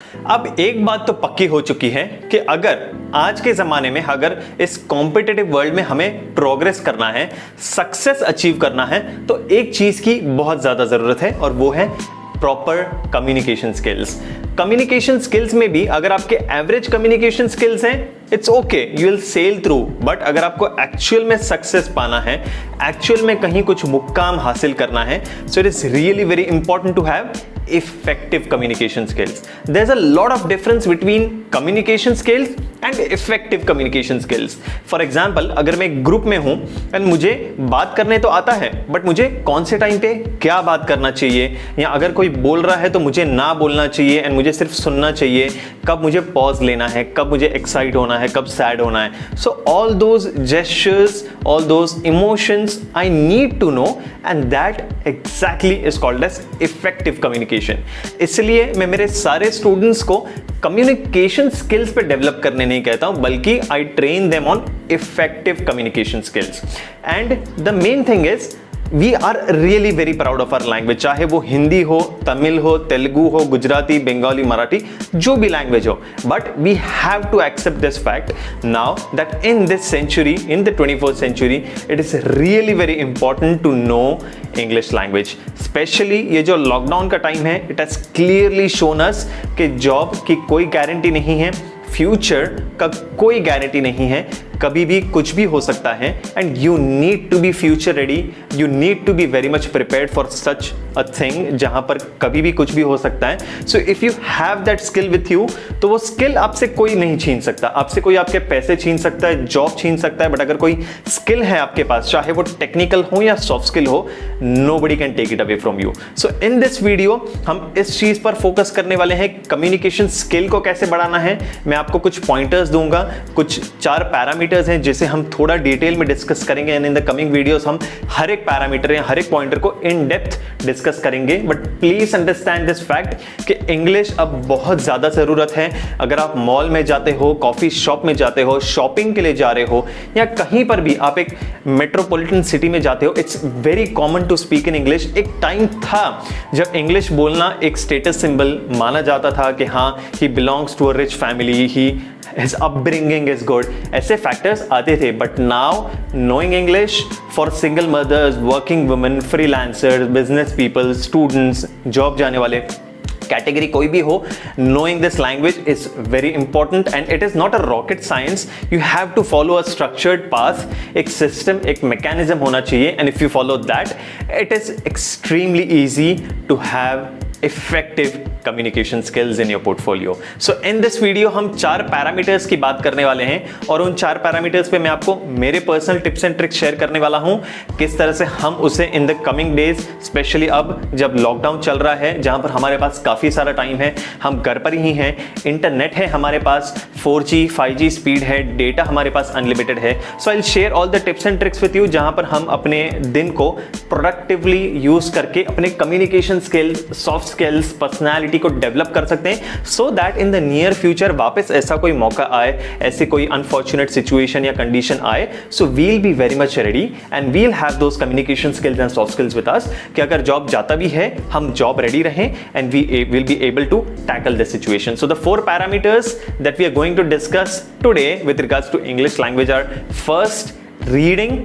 अब एक बात तो पक्की हो चुकी है कि अगर आज के ज़माने में अगर इस कॉम्पिटिटिव वर्ल्ड में हमें प्रोग्रेस करना है, सक्सेस अचीव करना है, तो एक चीज़ की बहुत ज़्यादा ज़रूरत है और वो है proper communication skills. Communication skills में भी अगर आपके एवरेज कम्युनिकेशन स्किल्स हैं, it's okay, you will sail through. But अगर आपको एक्चुअल में सक्सेस पाना है, एक्चुअल में कहीं कुछ मुकाम हासिल करना है, so it is really very important to have effective communication skills. There's a lot of difference between communication skills and effective communication skills. For example, अगर मैं एक ग्रुप में हूं एंड मुझे बात करने तो आता है, बट मुझे कौन से टाइम पे क्या बात करना चाहिए, या अगर कोई बोल रहा है तो मुझे ना बोलना चाहिए एंड मुझे सिर्फ सुनना चाहिए, कब मुझे पॉज लेना है, कब मुझे एक्साइट होना है, कब सैड होना है. So all those gestures, all those emotions I need to know, and that exactly is called as effective communication. इसलिए मैं मेरे सारे स्टूडेंट्स को कम्युनिकेशन स्किल्स पे डेवलप करने नहीं कहता हूं, बल्कि I train them on effective communication skills. And the main thing is we are really very proud of our language, चाहे वो हिंदी हो, तमिल हो, तेलुगु हो, गुजराती, बंगाली, मराठी, जो भी लैंग्वेज हो. But we have to accept this fact now that in this century, in the 21st century, it is really very important to know English language. Specially ये जो लॉकडाउन का टाइम है, it has clearly shown us कि job की कोई guarantee नहीं है, future का कोई गारंटी नहीं है, कभी भी कुछ भी हो सकता है, and you need to be future ready, you need to be very much prepared for such a thing जहां पर कभी भी कुछ भी हो सकता है. So if you have that skill with you, तो वो स्किल आपसे कोई नहीं छीन सकता. आपसे कोई आपके पैसे छीन सकता है, जॉब छीन सकता है, बट अगर कोई स्किल है आपके पास, चाहे वो टेक्निकल हो या सॉफ्ट स्किल हो, nobody can take it away from you. So in this video हम इस चीज पर फोकस करने वाले हैं, कम्युनिकेशन स्किल को कैसे बढ़ाना है. मैं आपको कुछ पॉइंटर्स दूंगा, कुछ 4 पैरामीटर्स हैं जिसे हम थोड़ा डिटेल में डिस्कस करेंगे, and in the coming videos हम हर एक पैरामीटर या हर एक पॉइंटर को इन डेप्थ डिस्कस करेंगे. But please understand this fact कि इंग्लिश अब बहुत ज्यादा जरूरत है. अगर आप मॉल में जाते हो, कॉफी शॉप में जाते हो, शॉपिंग के लिए जा रहे हो, या कहीं पर भी आप एक मेट्रोपॉलिटन सिटी में जाते हो, it's very common to speak in English. एक टाइम था जब इंग्लिश बोलना एक स्टेटस सिंबल माना जाता था कि हाँ, he belongs to a rich family, he his upbringing is good. ऐसे फैक्टर्स आते थे. But now knowing English for single mothers, working women, freelancers, business people, students, job जाने वाले, कैटेगरी कोई भी हो, knowing this language is very important, and it is not a rocket science. You have to follow a structured path. एक system, एक mechanism होना चाहिए, and if you follow that, it is extremely easy to have effective communication skills in your portfolio. So in this video हम 4 parameters की बात करने वाले हैं, और उन 4 पैरामीटर्स पे मैं आपको मेरे personal tips and tricks share करने वाला हूं, किस तरह से हम उसे in the coming days, specially अब जब लॉकडाउन चल रहा है, जहां पर हमारे पास काफी सारा टाइम है, हम घर पर ही हैं, इंटरनेट है हमारे पास, 4G 5G स्पीड है, डेटा हमारे पास अनलिमिटेड है. So I will share all the tips and tricks with you, जहां पर हम अपने दिन को प्रोडक्टिवली यूज करके अपने communication skills, soft skills, personality को डेवलप कर सकते हैं, so that in the near future वापस ऐसा कोई मौका आए, ऐसे कोई अनफॉर्चुनेट सिचुएशन या कंडीशन आए, so we'll be very much ready and we'll have those communication skills and soft skills with us, कि अगर जॉब जाता भी है, हम जॉब रेडी रहें, and we will be able to tackle this situation. So the 4 parameters that we are going to discuss today with regards to English language are: first, reading;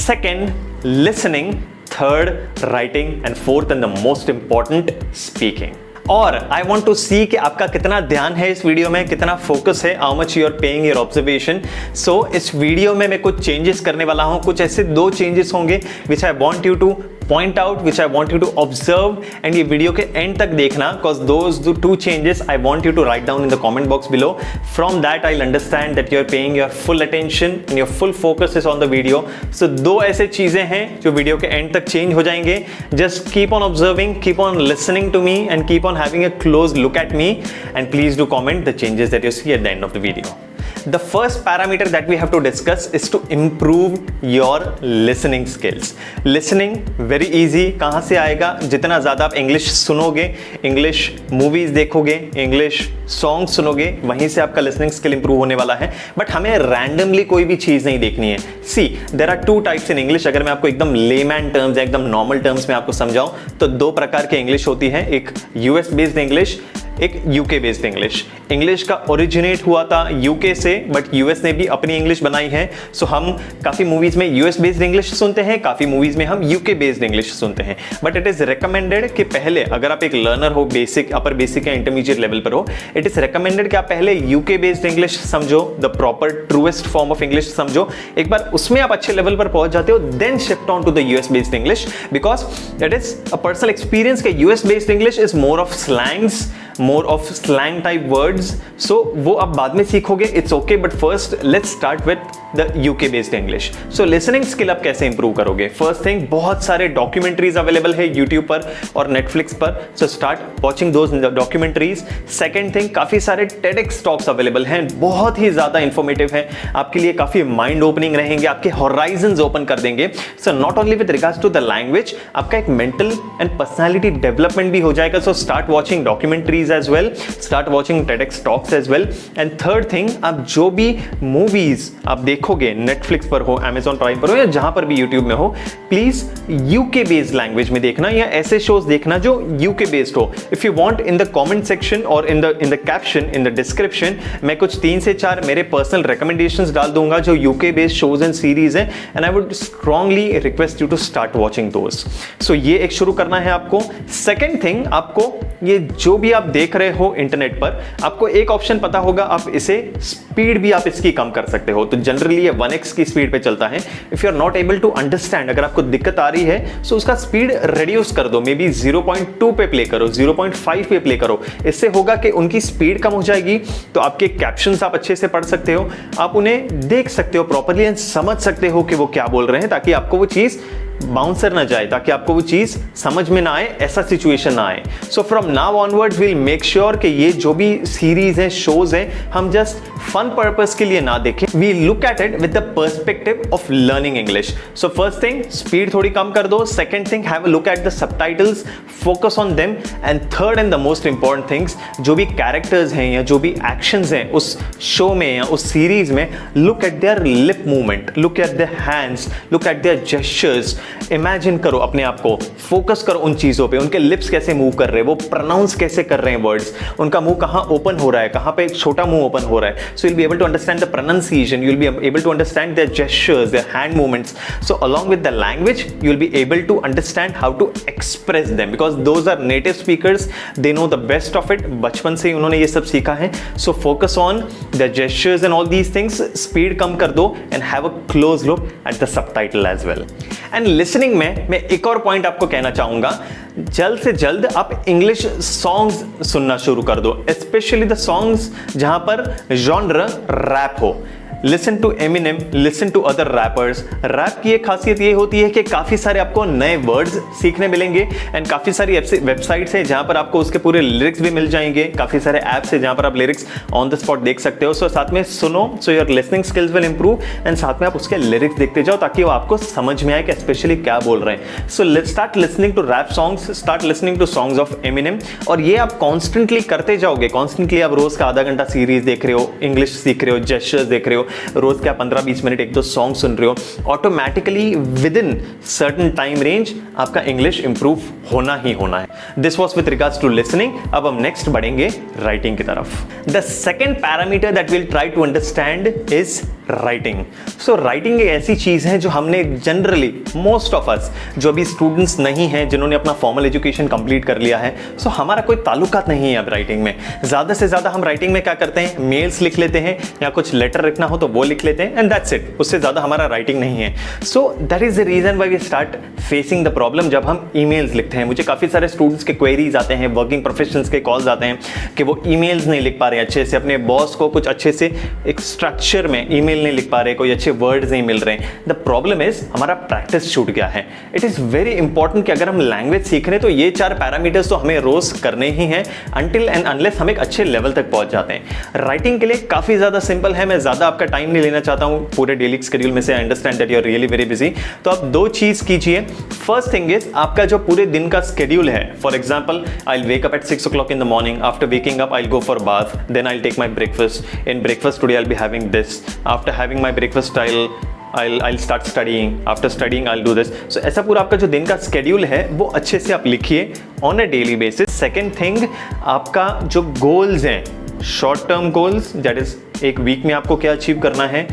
second, listening; third, writing; and fourth and the most important, speaking. और I want to सी कि आपका कितना ध्यान है इस video में, कितना focus है, how much you are paying your observation. So इस वीडियो में मैं कुछ चेंजेस करने वाला हूं, कुछ ऐसे 2 चेंजेस होंगे which I want you to point out, which I want you to observe, and ये वीडियो के एंड तक देखना, cause those 2 changes I want you to write down in the comment box below. From that I'll understand that you're paying your full attention and your full focus is on the video. So 2 ऐसे चीजें हैं जो video के and तक change हो जाएंगे. Just keep on observing, keep on listening to me, and keep on having a close look at me, and please do comment the changes that you see at the end of the video. The first parameter that we have to discuss is to improve your listening skills. Listening very easy. कहाँ से आएगा? जितना ज़्यादा आप English सुनोगे, English movies देखोगे, English song सुनोगे, वहीं से आपका लिसनिंग स्किल इंप्रूव होने वाला है. बट हमें रैंडमली कोई भी चीज़ नहीं देखनी है. See, there are 2 types in English. अगर मैं आपको एकदम लेमैन टर्म्स या एकदम नॉर्मल टर्म्स में आपको समझाऊं, तो 2 प्रकार की इंग्लिश होती है. एक यूएस बेस्ड इंग्लिश, एक यूके बेस्ड इंग्लिश। इंग्लिश का ओरिजिनेट हुआ था यूके से, बट यूएस ने भी अपनी इंग्लिश बनाई है। सो हम काफी मूवीज में यूएस बेस्ड इंग्लिश सुनते हैं, काफी मूवीज में हम यूके बेस्ड इंग्लिश सुनते हैं। बट इट इज रिकमेंडेड कि पहले, अगर आप एक लर्नर हो, बेसिक, अपर बेसिक या इंटरमीडिएट लेवल पर हो, इट इज रिकमेंडेड कि आप पहले यूके बेस्ड इंग्लिश समझो, the proper truest form of English समझो। एक बार उसमें आप अच्छे लेवल पर पहुंच जाते हो, then shift on to the US based English, because it is a personal experience कि US based English is more of slangs, more of slang type words, so वो आप बाद में सीखोगे, it's okay, but first let's start with the UK based English. So listening skill आप कैसे improve करोगे? First thing, बहुत सारे documentaries available है YouTube पर और Netflix पर, so start watching those documentaries. Second thing, काफी सारे TEDx talks available हैं, बहुत ही ज़्यादा informative हैं, आपके लिए काफी mind opening रहेंगे, आपके horizons open कर देंगे. So not only with regards to the language, आपका एक mental and personality development भी हो जाएगा. So start watching documentaries as well, start watching TEDx talks as well. And third thing, आप जो भी movies आप देखोगे, Netflix पर हो, Amazon Prime पर हो या जहां पर भी YouTube में हो, प्लीज UK based लैंग्वेज में देखना या ऐसे शोज देखना जो UK based हो. If you want, in the comment section or in the caption, in the description, मैं कुछ 3 से 4 मेरे पर्सनल recommendations डाल दूंगा जो UK based shows and series हैं, and I would strongly request you to start watching those. So ये एक शुरू करना है आपको. Second thing, आपको ये जो भी आप देख रहे हो इंटरनेट पर, आपको एक ऑप्शन पता होगा, आप इसे स्पीड भी आप इसकी कम कर सकते हो. तो जनरली ये 1x की स्पीड पे चलता है. If you are not able to understand, अगर आपको दिक्कत आ रही है, सो उसका स्पीड रिड्यूस कर दो, मे बी 0.2 पे प्ले करो, 0.5 पे प्ले करो. इससे होगा कि उनकी स्पीड कम हो जाएगी, तो आपके कैप्शंस आप अच्छे से पढ़ सकते हो, आप उन्हें देख सकते हो प्रॉपर्ली एंड समझ सकते हो कि वो क्या बोल रहे हैं, ताकि आपको वो चीज बाउंसर ना जाए, ताकि आपको वो चीज समझ में ना आए, ऐसा सिचुएशन ना आए. So from now onwards will make sure कि ये जो भी सीरीज है, शोज है, हम जस्ट फन पर्पस के लिए ना देखें, we look at it with the perspective of learning English. So first thing, speed थोड़ी कम कर दो. Second thing, have a look at the subtitles, focus on them. And third and the most important things, जो भी characters हैं या जो भी एक्शंस हैं उस शो में या उस सीरीज में, look at there lip movement, look at their hands, look at there gestures. Imagine करो अपने आप को, फोकस करो उन चीजों पे, उनके लिप्स कैसे मूव कर रहे हैं, वो प्रोनाउंस कैसे कर रहे हैं वर्ड्स, उनका मुंह कहां ओपन हो रहा है, कहां पे एक छोटा मुंह ओपन हो रहा है. सो you'll be able to understand the pronunciation, you'll be able to understand their gestures, their hand movements. So along with the language, you'll be able to understand how to express them, because those are native speakers, they know the best of it. बचपन से ही उन्होंने ये सब सीखा है. So focus on the gestures and all these things. Speed कम कर दो and have a close look at the subtitle as well. And listening में मैं एक और पॉइंट आपको कहना चाहूंगा, जल्द से जल्द आप इंग्लिश सॉन्ग्स सुनना शुरू कर दो, स्पेशली द सॉन्ग्स जहां पर जॉनर रैप हो. Listen to Eminem, listen to other rappers. Rap की एक खासियत ये होती है कि काफी सारे आपको नए वर्ड्स सीखने मिलेंगे, एंड काफी सारी वेबसाइट्स हैं जहां पर आपको उसके पूरे लिरिक्स भी मिल जाएंगे, काफी सारे ऐप्स हैं जहां पर आप लिरिक्स ऑन द स्पॉट देख सकते हो. सो साथ में सुनो, so your listening skills will improve, and साथ में आप उसके लिरिक्स देखते जाओ ताकि वो आपको समझ में आए कि स्पेशली क्या बोल रहे हैं. So let's start listening to rap songs, start listening to songs of Eminem. और ये आप कॉन्स्टेंटली करते जाओगे, कॉन्स्टेंटली आप रोज का आधा घंटा सीरीज देख रहे हो, इंग्लिश सीख रहे हो, जेस्चर्स देख रहे हो, रोज क्या 15-20 मिनट एक दो सॉन्ग सुन रहे हो, automatically with in certain time range आपका इंग्लिश इंप्रूव होना ही होना है. This was with regards to listening. अब हम नेक्स्ट बढ़ेंगे राइटिंग की तरफ. The second parameter that will try to understand is writing. So writing एक ऐसी चीज है जो हमने जनरली, मोस्ट ऑफ अस जो अभी स्टूडेंट्स नहीं हैं, जिन्होंने अपना फॉर्मल एजुकेशन कंप्लीट कर लिया है, सो हमारा कोई ताल्लुकात नहीं है अब राइटिंग में. ज्यादा से ज्यादा हम राइटिंग में क्या करते हैं, मेल्स लिख लेते हैं या कुछ लेटर लिखना हो तो वो लिख लेते हैं, एंड दैट्स इट. उससे ज्यादा हमारा राइटिंग नहीं है. So that is the reason why we start facing the problem जब हम ईमेल्स लिखते हैं. मुझे काफी सारे स्टूडेंट्स के क्वेरीज आते हैं, वर्किंग प्रोफेशनल्स के कॉल्स आते हैं कि वो ईमेल्स नहीं लिख पा रहे अच्छे से, अपने बॉस को कुछ अच्छे से एक स्ट्रक्चर में ईमेल नहीं लिख पा रहे, कोई अच्छे वर्ड्स नहीं मिल रहे हैं. द प्रॉब्लम इज हमारा प्रैक्टिस छूट गया है. इट इज वेरी इंपॉर्टेंट कि अगर हम लैंग्वेज सीख रहे हैं तो ये 4 पैरामीटर्स तो हमें रोज करने ही हैं, अंटिल एंड अनलेस हम एक अच्छे लेवल तक पहुंच जाते हैं. राइटिंग के लिए काफी ज्यादा सिंपल है, मैं ज्यादा आपका टाइम नहीं लेना चाहता हूं पूरे डेली शेड्यूल में से. I understand that you are really very busy. तो आप 2 चीज कीजिए. फर्स्ट थिंग इज आपका जो पूरे दिन का शेड्यूल है, for example I will wake up at 6 o'clock in the morning. After waking up I will go for bath, then I will take my breakfast. In breakfast today I will be having this. After having my breakfast I will I'll start studying, after studying I'll do this. So ऐसा पूरा आपका जो दिन का schedule है वो अच्छे से आप लिखिए on a daily basis. Second thing, आपका जो गोल्स हैं, short term goals, that is एक वीक में आपको क्या अचीव करना है.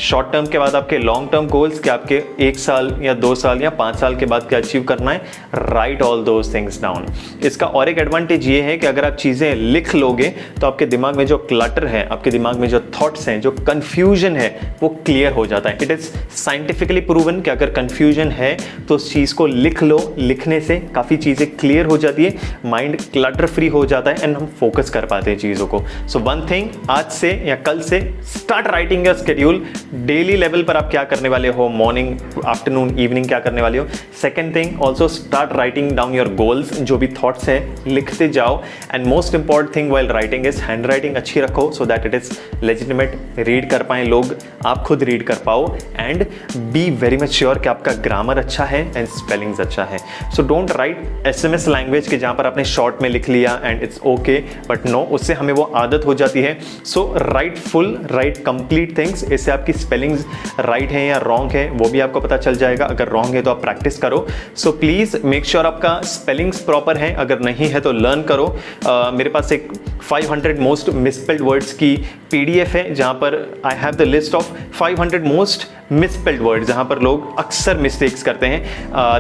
शॉर्ट टर्म के बाद आपके लॉन्ग टर्म गोल्स कि आपके 1 साल या 2 साल या 5 साल के बाद क्या अचीव करना है. Right all those things down. इसका और एक एडवांटेज ये है कि अगर आप चीज़ें लिख लोगे तो आपके दिमाग में जो क्लटर है, आपके दिमाग में जो थॉट्स हैं, जो कन्फ्यूजन है, वो क्लियर हो जाता है. इट इज़ साइंटिफिकली प्रूवन कि अगर कन्फ्यूजन है तो उस चीज़ को लिख लो. लिखने से काफ़ी चीज़ें क्लियर हो जाती है, माइंड क्लटर फ्री हो जाता है एंड हम फोकस कर पाते हैं चीज़ों को. सो वन थिंग, आज से या कल से start writing your schedule. Daily level पर आप क्या करने वाले हो, मॉर्निंग, आफ्टरनून, इवनिंग क्या करने वाले हो. Second thing, also start writing down your goals. जो भी थॉट्स हैं लिखते जाओ. And most important thing while writing is hand writing अच्छी रखो so that it is legitimate, read कर पाए लोग, आप खुद रीड कर पाओ. And B very much sure कि आपका ग्रामर अच्छा है एंड स्पेलिंग्स अच्छा है. So don't write SMS language के जहाँ पर आपने शॉर्ट में लिख लिया and it's okay, but no, उससे हमें वो आदत हो जाती है. So right full, right complete things. इससे आपकी स्पेलिंग्स राइट है या रॉन्ग है वो भी आपको पता चल जाएगा. अगर रॉन्ग है तो आप प्रैक्टिस करो. सो प्लीज़ मेक श्योर आपका स्पेलिंग्स प्रॉपर है. अगर नहीं है तो लर्न करो. मेरे पास एक 500 मोस्ट मिसस्पेल्ड वर्ड्स की PDF है जहाँ पर I have the list of 500 most misspelled words जहाँ पर लोग अक्सर मिस्टेक्स करते हैं.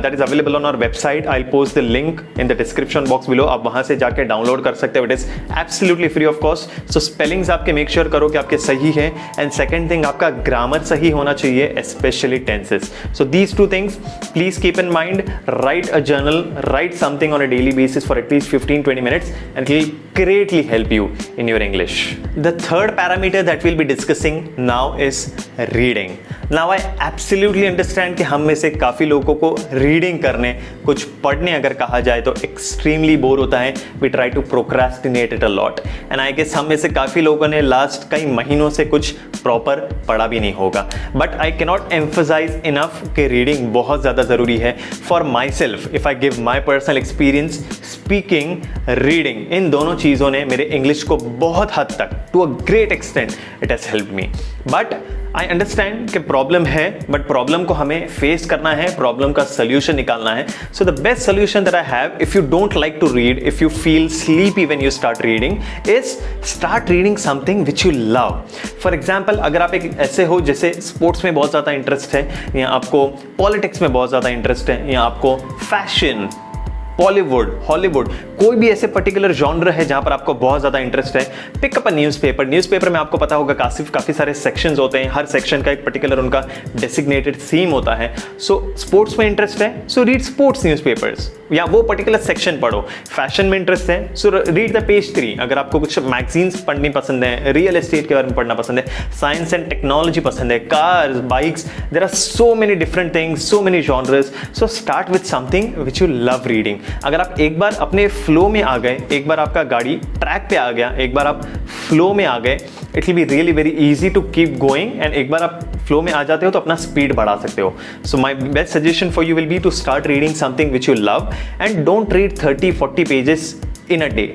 That is available on our website. I will post the link in the description box below. आप वहाँ से जाके डाउनलोड कर सकते हो. It is absolutely free of cost. So spellings आपके मेक श्योर करो कि आपके सही है. एंड सेकेंड थिंग, आपका ग्रामर सही होना चाहिए, specially tenses. So these two things please keep in mind. Right a journal, right something on a daily basis for at least 15-20 minutes and it will greatly help you in your English. The third parameter that we'll be discussing now is reading. Now I absolutely understand कि हम में से काफ़ी लोगों को reading करने, कुछ पढ़ने अगर कहा जाए तो एक्सट्रीमली बोर होता है. We try to procrastinate it a lot and I guess हम में से काफ़ी लोगों ने लास्ट कई महीनों से कुछ प्रॉपर पढ़ा भी नहीं होगा. But I cannot emphasize enough कि रीडिंग बहुत ज़्यादा ज़रूरी है. For myself, if I give my personal experience, speaking, reading, इन दोनों चीज़ों ने मेरे इंग्लिश को बहुत हद तक, to a great extent, it has helped me. But I understand कि प्रॉब्लम है, बट प्रॉब्लम को हमें फेस करना है, प्रॉब्लम का सोल्यूशन निकालना है. So the best solution that I have, if you don't like to read, if you feel sleepy when you start reading, is start reading something which you love. For example, अगर आप एक ऐसे हो जैसे sports में बहुत ज़्यादा interest है, या आपको पॉलिटिक्स में बहुत ज़्यादा इंटरेस्ट है, या आपको फैशन, बॉलीवुड, हॉलीवुड, कोई भी ऐसे पर्टिकुलर जॉनर है जहां पर आपको बहुत ज़्यादा इंटरेस्ट है, pick up a newspaper. Newspaper में आपको पता होगा काफ़ी सारे सेक्शंस होते हैं. हर सेक्शन का एक पर्टिकुलर उनका डेसिग्नेटेड थीम होता है. सो स्पोर्ट्स में इंटरेस्ट है, सो रीड स्पोर्ट्स न्यूज़पेपर्स, या वो पर्टिकुलर सेक्शन पढ़ो. फैशन में इंटरेस्ट है, सो रीड द पेज 3. अगर आपको कुछ मैगजीन्स पढ़नी पसंद है, रियल एस्टेट के बारे में पढ़ना पसंद है, साइंस एंड टेक्नोलॉजी पसंद है, cars, bikes, there are so many different things, so many genres. So start with something which you love reading. अगर आप एक बार अपने फ्लो में आ गए, एक बार आपका गाड़ी ट्रैक पे आ गया, एक बार आप फ्लो में आ गए, it will be really very easy to keep going. And एक बार आप फ्लो में आ जाते हो तो अपना स्पीड बढ़ा सकते हो. So my best suggestion for you will be to start reading something which you love and don't read 30-40 pages in a day.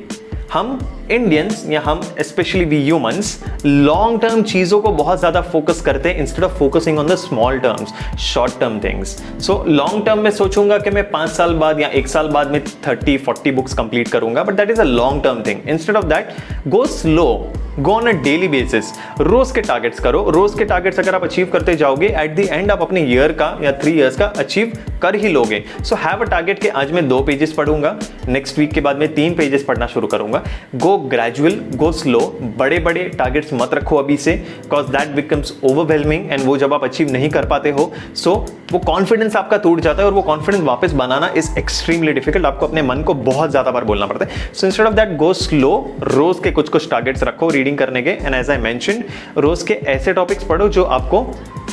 हम इंडियंस या हम specially we humans long term चीज़ों को बहुत ज़्यादा फोकस करते हैं instead of focusing on the small terms, short term things. So long term में सोचूंगा कि मैं 5 साल बाद या 1 साल बाद में 30-40 बुक्स कंप्लीट करूंगा, but that is a long term thing. Instead of that, go slow, go on a daily basis. रोज के टारगेट्स करो. रोज के टारगेट्स अगर आप अचीव करते जाओगे, एट द एंड आप अपने ईयर का या 3 इयर्स का अचीव कर ही लोगे. सो हैव अ टारगेट कि आज मैं 2 पेजेस पढ़ूंगा, नेक्स्ट वीक के बाद मैं 3 पेजेस पढ़ना शुरू करूंगा. गो ग्रेजुअल, गो स्लो. बड़े बड़े टारगेट्स मत रखो अभी से, because that becomes overwhelming. And वो जब आप अचीव नहीं कर पाते हो, सो वो कॉन्फिडेंस आपका टूट जाता है, और वो कॉन्फिडेंस वापस बनाना इज एक्सट्रीमली डिफिकल्ट. आपको अपने मन को बहुत ज्यादा बार बोलना पड़ता है. So instead of that, go slow. रोज के कुछ टारगेट्स रखो रीडिंग करने के. एंड एज आई मेंशन्ड, रोज के ऐसे टॉपिक्स पढ़ो जो आपको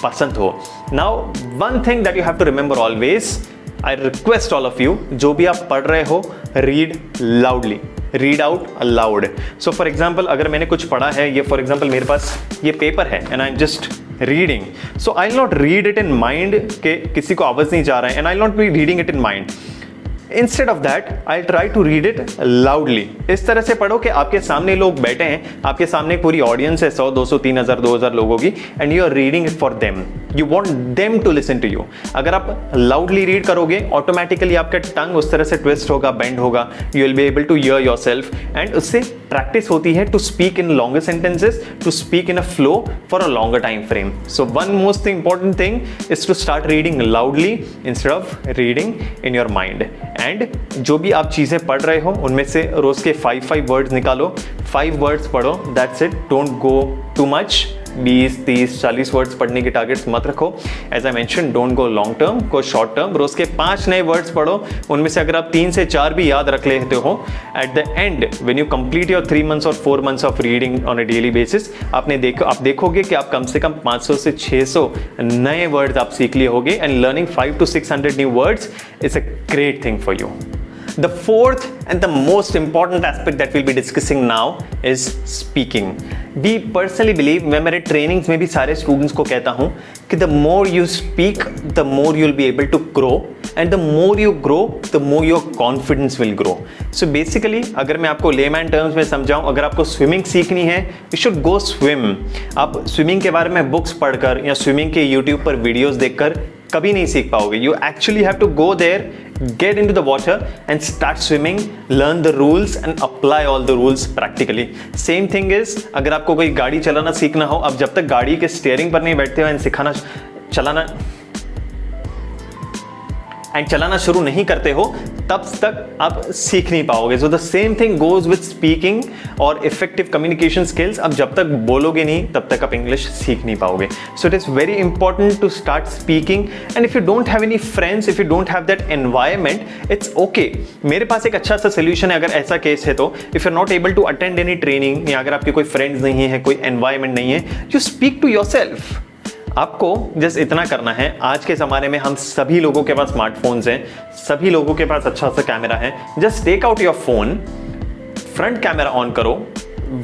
पसंद हो. Now one thing that you have to remember always, I request all of you, जो भी आप पढ़ रहे हो, read loudly, read out aloud. So for example, अगर मैंने कुछ पढ़ा है, ये फॉर एग्जाम्पल मेरे पास ये पेपर है and I am just reading, so I will not read it in mind के किसी को आवाज नहीं जा रहा है, and I will not be reading it in mind. Instead of that I try to read it loudly. इस तरह से पढ़ो कि आपके सामने लोग बैठे हैं, आपके सामने पूरी ऑडियंस है 100, 200, 3000, 2000 लोगों की, and you are reading it for them, you want them to listen to you. अगर आप लाउडली रीड करोगे ऑटोमेटिकली आपका टंग उस तरह से ट्विस्ट होगा, बेंड होगा, you will be able to hear yourself, and उससे प्रैक्टिस होती है to speak in longer sentences, to speak in a flow for a longer time frame. So one most important thing is to start reading loudly instead of reading in your mind. And जो भी आप चीजें पढ़ रहे हो उनमें से रोज के 5 वर्ड्स निकालो, 5 वर्ड्स पढ़ो, that's it. Don't go too much, 20, 30, 40 words पढ़ने के टारगेट्स मत रखो। As I mention, don't go long term, go short term. रोज के 5 नए वर्ड्स पढ़ो, उनमें से अगर आप 3 से 4 भी याद रख लेते हो, at the end when you complete your 3 months और 4 months of reading on a daily basis, आप देखोगे कि आप कम से कम 500 से 600 नए वर्ड्स आप सीख लिए होगे। And learning 500 to 600 new words is a great thing for you. The fourth and the most important aspect that we'll be discussing now is speaking. We personally believe, मैं मेरे trainings में भी सारे students को कहता हूँ कि the more you speak, the more you'll be able to grow, and the more you grow, the more your confidence will grow. So basically, अगर मैं आपको layman terms में समझाऊँ, अगर आपको swimming सीखनी है, you should go swim. आप swimming के बारे में books पढ़कर या swimming के YouTube पर videos देखकर कभी नहीं सीख पाओगे। You actually have to go there, get into the water and start swimming, learn the rules and apply all the rules practically. Same thing is, अगर आपको कोई गाड़ी चलाना सीखना हो, आप जब तक गाड़ी के स्टीयरिंग पर नहीं बैठते हो चलाना शुरू नहीं करते हो, तब तक आप सीख नहीं पाओगे। So the same thing goes with speaking और इफेक्टिव कम्युनिकेशन स्किल्स। अब जब तक बोलोगे नहीं तब तक आप इंग्लिश सीख नहीं पाओगे। So it is very important to start speaking, and if you don't have any friends, if you don't have that environment, it's okay. मेरे पास एक अच्छा सा सोल्यूशन है अगर ऐसा केस है तो। If you are not able to attend any training, या अगर आपके कोई फ्रेंड्स नहीं है, कोई एनवायरमेंट नहीं है, यू स्पीक टू योरसेल्फ। आपको जस्ट इतना करना है, आज के ज़माने में हम सभी लोगों के पास स्मार्टफोन्स हैं, सभी लोगों के पास अच्छा सा कैमरा है। Just take out your phone, front camera on करो,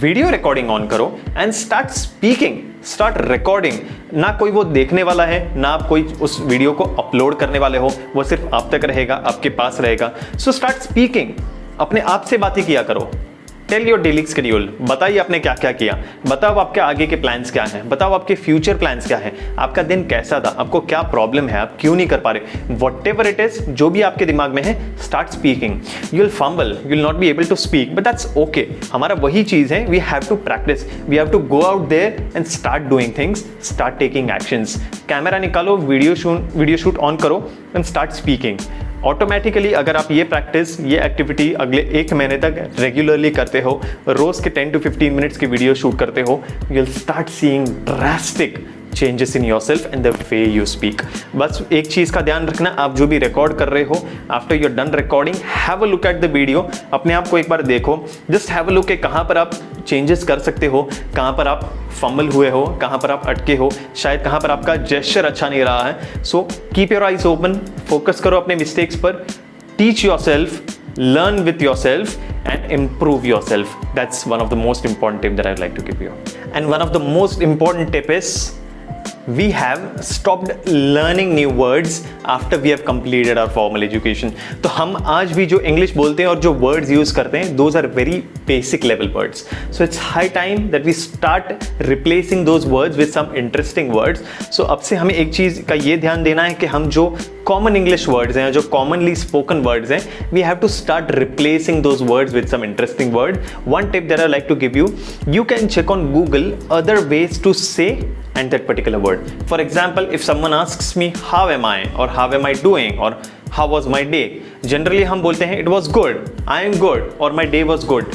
वीडियो रिकॉर्डिंग ऑन करो and start speaking, start recording. ना कोई वो देखने वाला है, ना आप कोई उस वीडियो को अपलोड करने वाले हो, वो सिर्फ आप तक रहेगा, आपके पास रहेगा। सो स्टार्ट स्पीकिंग, अपने आप से बातें किया करो। टेल योर डेली शेड्यूल, बताइए आपने क्या क्या किया, बताओ आपके आगे के प्लान्स क्या हैं, बताओ आपके फ्यूचर प्लान्स क्या हैं, आपका दिन कैसा था, आपको क्या प्रॉब्लम है, आप क्यों नहीं कर पा रहे, वॉट एवर इट इज, जो भी आपके दिमाग में है, start speaking. You will fumble, you will not be able to speak, but that's okay. हमारा वही चीज है, we have to practice, we have to go out there and start doing things, start taking actions. Camera निकालो, video shoot on करो and start speaking. Automatically अगर आप ये practice, ये एक्टिविटी अगले 1 महीने तक रेगुलरली करते हो, रोज के 10 to 15 मिनट्स की वीडियो शूट करते हो, you will start seeing drastic changes in yourself and the way you speak. बस एक चीज का ध्यान रखना, आप जो भी रिकॉर्ड कर रहे हो, after you are done recording, have a look at the video, अपने आप को एक बार देखो, जस्ट हैव अ लुक कि कहाँ पर आप चेंजेस कर सकते हो, कहाँ पर आप फंबल हुए हो, कहाँ पर आप अटके हो, शायद कहाँ पर आपका जेस्चर अच्छा नहीं रहा है। So keep your eyes open, focus करो अपने मिस्टेक्स पर, teach yourself, learn with yourself and improve yourself. That's one of the most important tip that I'd like to give you. And one of the most important tip is we have stopped learning new words after we have completed our formal education. तो हम आज भी जो English बोलते हैं और जो words use करते हैं, those are very basic level words. So it's high time that we start replacing those words with some interesting words. So अब से हमें एक चीज का ये ध्यान देना है कि हम जो कॉमन इंग्लिश वर्ड्स हैं, जो कॉमनली स्पोकन वर्ड्स हैं, we have to start replacing those words with some interesting word. One tip that I like to give you, you can check on Google other ways to say and that particular word. For example, if someone asks me how am I or how am I doing or how was my day, generally हम बोलते हैं it was good, I am good or my day was good.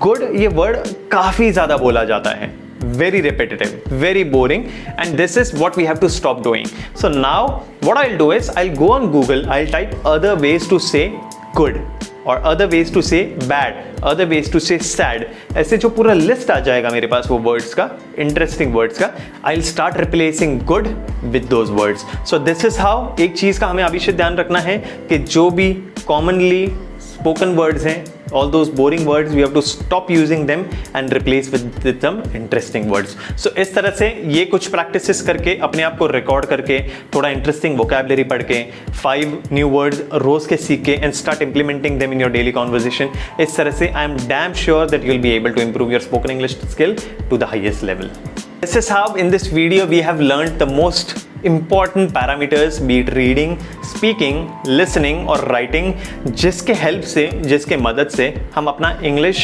Good ये word काफी ज्यादा बोला जाता है, very repetitive, very boring, and this is what we have to stop doing. So now what I'll do is I'll go on Google, I'll type other ways to say good or other ways to say bad, other ways to say sad. ऐसे जो पूरा list आ जाएगा मेरे पास वो words का, interesting words का, I'll start replacing good with those words. So this is how, एक चीज का हमें अभी से ध्यान रखना है कि जो भी कॉमनली स्पोकन वर्ड्स हैं, all those boring words, we have to stop using them and replace with some interesting words. So इस तरह से ये कुछ practices करके अपने आप को record करके थोड़ा interesting vocabulary पढ़ के 5 new words रोज के सीख के and start implementing them in your daily conversation. इस तरह से I am damn sure that you'll be able to improve your spoken English skill to the highest level. This is how in this video we have learned the most important parameters, be it reading, speaking, listening और writing, जिसके help से, जिसके मदद से हम अपना English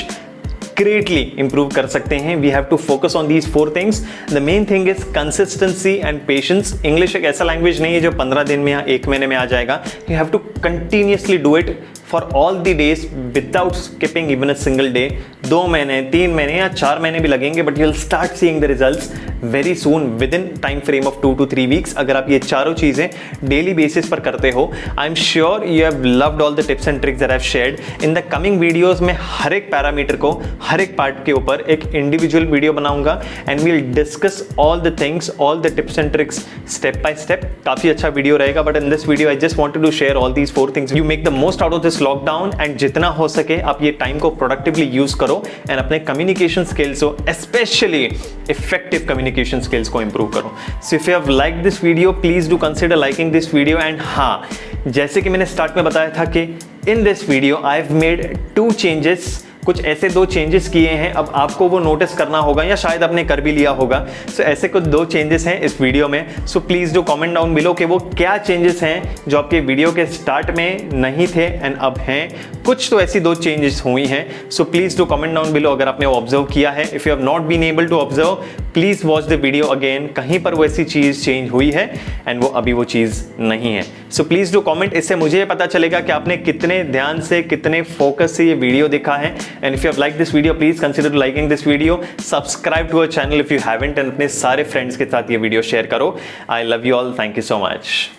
greatly improve कर सकते हैं. We have to focus on these 4 things. The main thing is consistency and patience. English एक ऐसा language नहीं है जो 15 दिन में या 1 महीने में आ जाएगा. You have to continuously do it for all the days without skipping even a single day. 2 महीने, 3 महीने या 4 महीने भी लगेंगे, but you'll start seeing the results very soon within time frame of 2 to 3 weeks. अगर आप ये चारों चीजें डेली बेसिस पर करते हो, I'm sure you have loved all the tips and tricks that I've shared. In the coming videos में हर एक पैरामीटर को, हर एक पार्ट के ऊपर एक इंडिविजुअल वीडियो बनाऊंगा and we'll discuss all the things, all the tips and tricks step by step. काफी अच्छा वीडियो रहेगा, but in this video I just wanted to share all these 4 things. You make the most out of this lockdown and जितना हो सके आप ये time को productively use करो एंड अपने कम्युनिकेशन स्किल्स को, स्पेशली इफेक्टिव कम्युनिकेशन स्किल्स को इंप्रूव करो. सो if you have like this video, please do consider liking this video. And हाँ, जैसे कि मैंने स्टार्ट में बताया था कि इन this video I have made 2 changes. कुछ ऐसे 2 चेंजेस किए हैं, अब आपको वो नोटिस करना होगा या शायद आपने कर भी लिया होगा. सो ऐसे कुछ 2 चेंजेस हैं इस वीडियो में. सो please do comment down below कि वो क्या चेंजेस हैं जो आपके वीडियो के स्टार्ट में नहीं थे एंड अब हैं. कुछ तो ऐसी 2 चेंजेस हुई हैं. So please do comment down below अगर आपने वो ऑब्जर्व किया है. If you have not been able to observe, please watch the video again. कहीं पर वो ऐसी चीज चेंज हुई है एंड वो अभी वो चीज नहीं है. सो प्लीज डू कमेंट. इससे मुझे पता चलेगा कि आपने कितने ध्यान से, कितने फोकस से ये वीडियो देखा है. And if you have like this video, please consider liking this video. Subscribe to our channel if you haven't and अपने सारे फ्रेंड्स के साथ ये वीडियो शेयर करो. I love you all. Thank you so much.